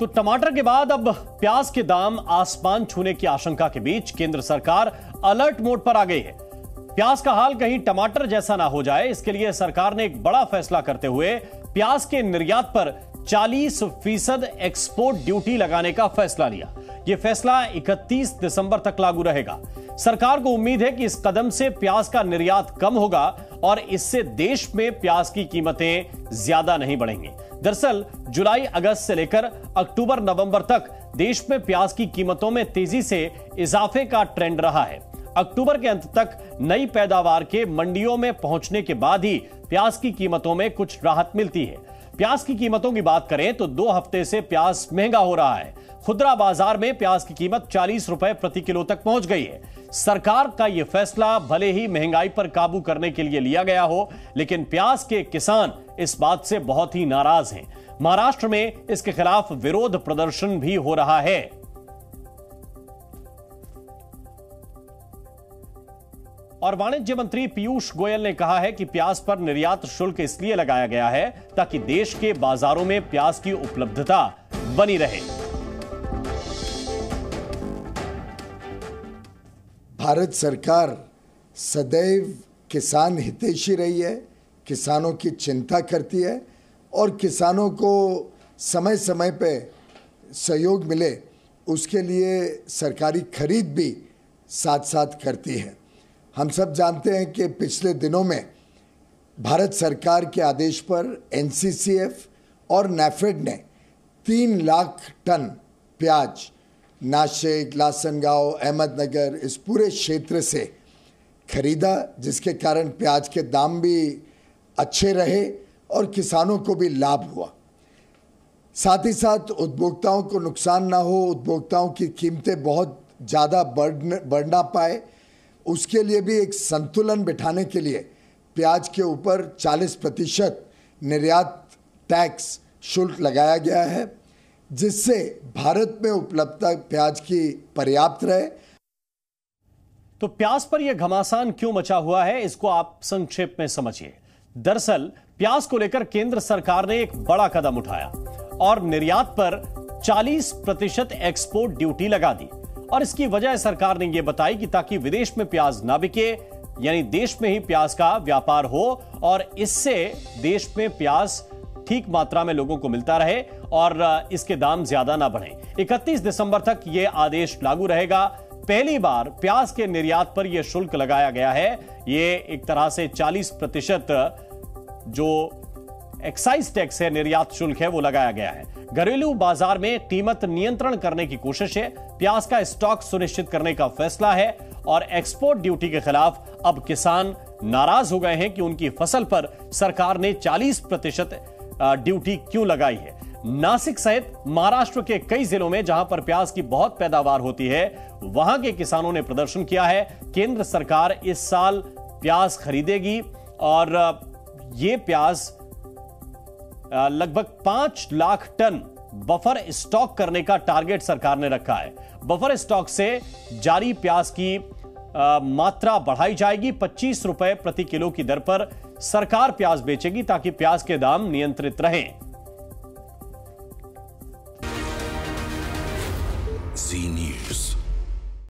तो टमाटर के बाद अब प्याज के दाम आसमान छूने की आशंका के बीच केंद्र सरकार अलर्ट मोड पर आ गई है। प्याज का हाल कहीं टमाटर जैसा ना हो जाए, इसके लिए सरकार ने एक बड़ा फैसला करते हुए प्याज के निर्यात पर 40% एक्सपोर्ट ड्यूटी लगाने का फैसला लिया। यह फैसला 31 दिसंबर तक लागू रहेगा। सरकार को उम्मीद है कि इस कदम से प्याज का निर्यात कम होगा और इससे देश में प्याज की कीमतें ज्यादा नहीं बढ़ेंगी। दरअसल जुलाई अगस्त से लेकर अक्टूबर नवंबर तक देश में प्याज की कीमतों में तेजी से इजाफे का ट्रेंड रहा है। अक्टूबर के अंत तक नई पैदावार के मंडियों में पहुंचने के बाद ही प्याज की कीमतों में कुछ राहत मिलती है। प्याज की कीमतों की बात करें तो 2 हफ्ते से प्याज महंगा हो रहा है। खुदरा बाजार में प्याज की कीमत 40 रुपए प्रति किलो तक पहुंच गई है। सरकार का यह फैसला भले ही महंगाई पर काबू करने के लिए लिया गया हो, लेकिन प्याज के किसान इस बात से बहुत ही नाराज हैं। महाराष्ट्र में इसके खिलाफ विरोध प्रदर्शन भी हो रहा है। और वाणिज्य मंत्री पीयूष गोयल ने कहा है कि प्याज पर निर्यात शुल्क इसलिए लगाया गया है ताकि देश के बाजारों में प्याज की उपलब्धता बनी रहे। भारत सरकार सदैव किसान हितैषी रही है, किसानों की चिंता करती है और किसानों को समय समय पे सहयोग मिले उसके लिए सरकारी खरीद भी साथ साथ करती है। हम सब जानते हैं कि पिछले दिनों में भारत सरकार के आदेश पर एनसीसीएफ और नैफेड ने 3 लाख टन प्याज नासिक, लासनगांव, अहमदनगर इस पूरे क्षेत्र से खरीदा, जिसके कारण प्याज के दाम भी अच्छे रहे और किसानों को भी लाभ हुआ। साथ ही साथ उपभोक्ताओं को नुकसान ना हो, उपभोक्ताओं की कीमतें बहुत ज़्यादा बढ़ ना पाए, उसके लिए भी एक संतुलन बिठाने के लिए प्याज के ऊपर 40% निर्यात टैक्स शुल्क लगाया गया है, जिससे भारत में उपलब्धता प्याज की पर्याप्त रहे। तो प्याज पर यह घमासान क्यों मचा हुआ है, इसको आप संक्षेप में समझिए। दरअसल प्याज को लेकर केंद्र सरकार ने एक बड़ा कदम उठाया और निर्यात पर 40% एक्सपोर्ट ड्यूटी लगा दी। और इसकी वजह सरकार ने यह बताई कि ताकि विदेश में प्याज ना बिके, यानी देश में ही प्याज का व्यापार हो और इससे देश में प्याज ठीक मात्रा में लोगों को मिलता रहे और इसके दाम ज्यादा ना बढ़े। 31 दिसंबर तक यह आदेश लागू रहेगा। पहली बार प्याज के निर्यात पर यह शुल्क लगाया गया है। यह एक तरह से 40% जो एक्साइज टैक्स है, निर्यात शुल्क है, वो लगाया गया है। घरेलू बाजार में कीमत नियंत्रण करने की कोशिश है, प्याज का स्टॉक सुनिश्चित करने का फैसला है और एक्सपोर्ट ड्यूटी के खिलाफ अब किसान नाराज हो गए हैं कि उनकी फसल पर सरकार ने 40% ड्यूटी क्यों लगाई है। नासिक सहित महाराष्ट्र के कई जिलों में जहां पर प्याज की बहुत पैदावार होती है, वहां के किसानों ने प्रदर्शन किया है। केंद्र सरकार इस साल प्याज खरीदेगी और यह प्याज लगभग 5 लाख टन बफर स्टॉक करने का टारगेट सरकार ने रखा है। बफर स्टॉक से जारी प्याज की मात्रा बढ़ाई जाएगी। 25 रुपए प्रति किलो की दर पर सरकार प्याज बेचेगी ताकि प्याज के दाम नियंत्रित रहें।